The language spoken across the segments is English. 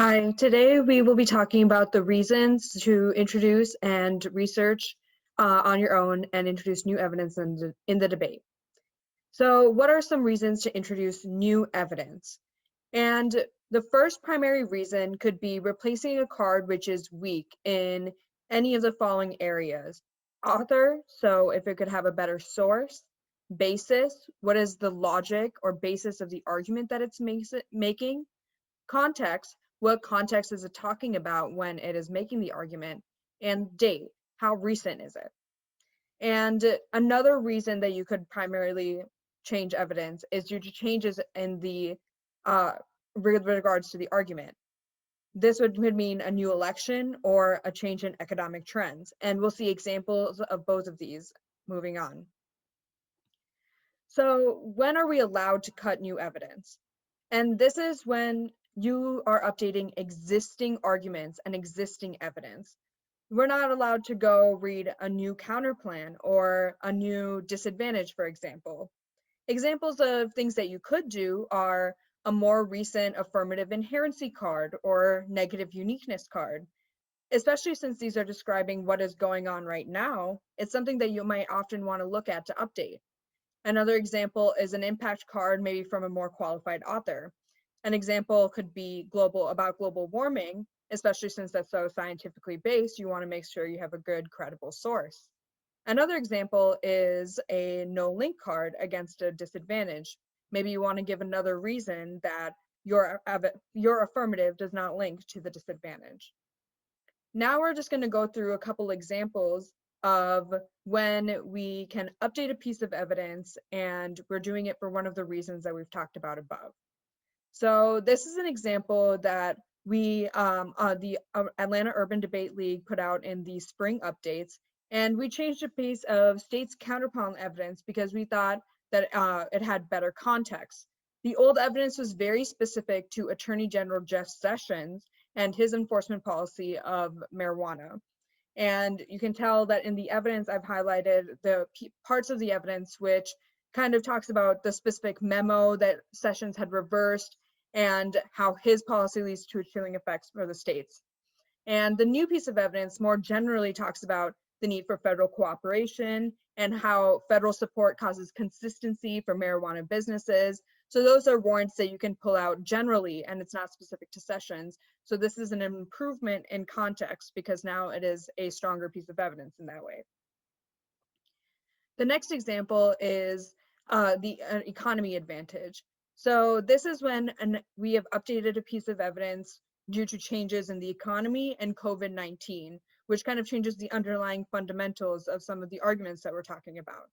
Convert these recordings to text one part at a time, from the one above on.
Hi, today we will be talking about the reasons to introduce and research on your own and introduce new evidence in the debate. So what are some reasons to introduce new evidence? And the first primary reason could be replacing a card which is weak in any of the following areas. Author, so if it could have a better source. Basis, what is the logic or basis of the argument that it's making? Context, what context is it talking about when it is making the argument? And date, how recent is it? And another reason that you could primarily change evidence is due to changes in the with regards to the argument. This could mean a new election or a change in economic trends. And we'll see examples of both of these moving on. So when are we allowed to cut new evidence? And this is when you are updating existing arguments and existing evidence. We're not allowed to go read a new counterplan or a new disadvantage, for example. Examples of things that you could do are a more recent affirmative inherency card or negative uniqueness card. Especially since these are describing what is going on right now, it's something that you might often want to look at to update. Another example is an impact card, maybe from a more qualified author. An example could be about global warming, especially since that's so scientifically based, you want to make sure you have a good, credible source. Another example is a no link card against a disadvantage. Maybe you want to give another reason that your affirmative does not link to the disadvantage. Now we're just going to go through a couple examples of when we can update a piece of evidence and we're doing it for one of the reasons that we've talked about above. So this is an example that the Atlanta Urban Debate League put out in the spring updates, and we changed a piece of state's counterplan evidence because we thought that it had better context. The old evidence was very specific to Attorney General Jeff Sessions and his enforcement policy of marijuana. And you can tell that in the evidence, I've highlighted the parts of the evidence which kind of talks about the specific memo that Sessions had reversed and how his policy leads to chilling effects for the states. And the new piece of evidence more generally talks about the need for federal cooperation and how federal support causes consistency for marijuana businesses. So those are warrants that you can pull out generally, and it's not specific to Sessions. So this is an improvement in context because now it is a stronger piece of evidence in that way. The next example is the economy advantage. So this is when we have updated a piece of evidence due to changes in the economy and COVID-19, which kind of changes the underlying fundamentals of some of the arguments that we're talking about.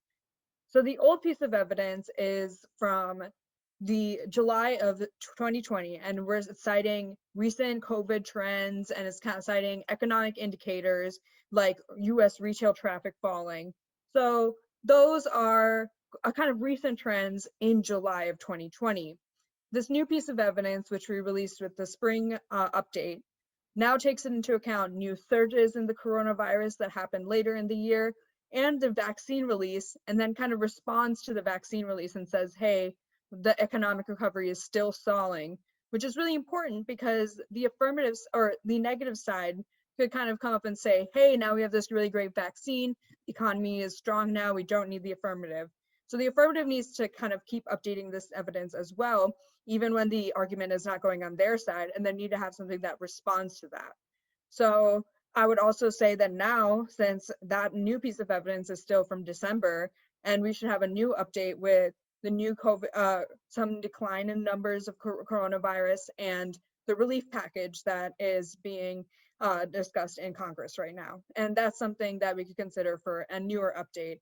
So the old piece of evidence is from the July of 2020, and we're citing recent COVID trends, and it's kind of citing economic indicators like US retail traffic falling. So those are a kind of recent trends in July of 2020. This new piece of evidence, which we released with the spring update, now takes into account new surges in the coronavirus that happened later in the year and the vaccine release, and then kind of responds to the vaccine release and says, hey, the economic recovery is still stalling, which is really important because the affirmatives or the negative side could kind of come up and say, hey, now we have this really great vaccine, the economy is strong now, we don't need the affirmative. So the affirmative needs to kind of keep updating this evidence as well, even when the argument is not going on their side, and then need to have something that responds to that. So I would also say that now, since that new piece of evidence is still from December, and we should have a new update with the new COVID, some decline in numbers of coronavirus and the relief package that is being discussed in Congress right now. And that's something that we could consider for a newer update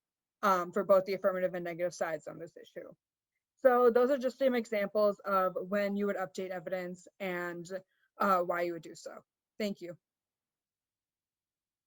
for both the affirmative and negative sides on this issue. So those are just some examples of when you would update evidence and why you would do so. Thank you.